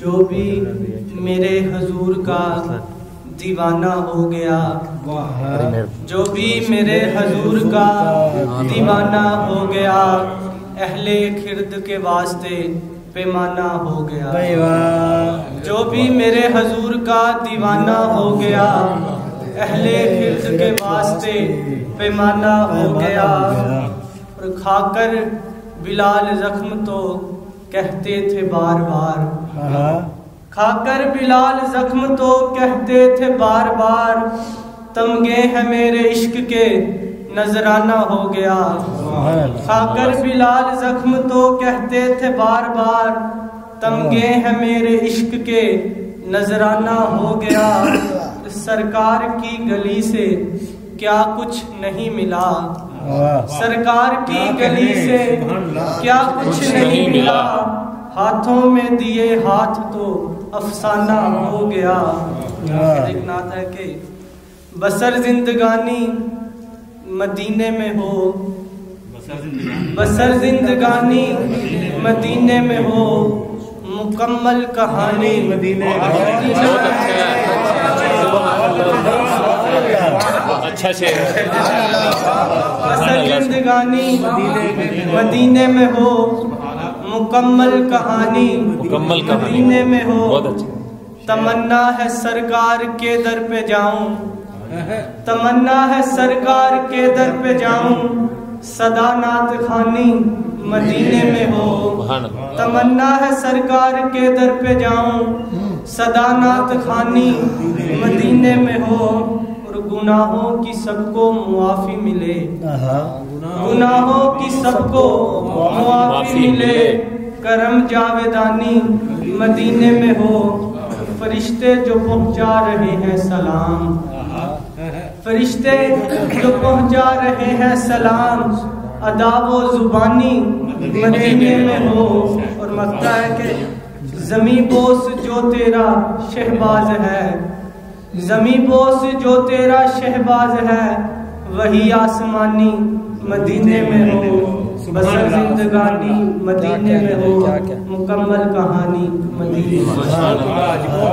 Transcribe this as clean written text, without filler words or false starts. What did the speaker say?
जो भी मेरे हजूर का दीवाना हो गया, जो भी मेरे हजूर का दीवाना हो गया, अहले खिरद के वास्ते पैमाना हो गया। जो भी मेरे हजूर का दीवाना हो गया, अहले खिरद के वास्ते पैमाना हो गया। और खाकर बिलाल जख्म तो कहते थे बार बार, खाकर बिलाल जख्म तो कहते थे बार बार, तमगे है मेरे इश्क के नजराना हो गया। खाकर बिलाल जख्म तो कहते थे बार बार, तमगे है मेरे इश्क के नजराना हो गया। सरकार की गली से क्या कुछ नहीं मिला, सरकार की गली से क्या कुछ नहीं मिला, हाथों में दिए हाथ तो अफसाना हो गया। एक नात है कि बसर जिंदगानी मदीने में हो, बसर जिंदगानी मदीने में हो, मुकम्मल कहानी मदीने अच्छा से बसर जिंदगानी मदीने में हो, मुकम्मल कहानी मदीने में हो। तमन्ना है सरकार के दर पे जाऊं, तमन्ना है सरकार के दर पे जाऊं, सदा नात खानी मदीने में हो। तमन्ना है सरकार के दर पे जाऊं, सदा नात खानी मदीने में हो। और गुनाहों की सबको मुआफी मिले, गुनाहों की सबको मुआफी मिले, करम जावेदानी मदीने में हो। फरिश्ते जो पहुंचा रहे हैं सलाम, फरिश्ते जो पहुंचा रहे हैं सलाम, अदा वो जुबानी मदीने में हो। और मक्ता है कि ज़मी बोस जो तेरा शहबाज है, ज़मी बोस जो तेरा शहबाज है, वही आसमानी मदीने में हो। बसर जिंदगानी मदीने में हो, मुकम्मल कहानी मदीने में हो।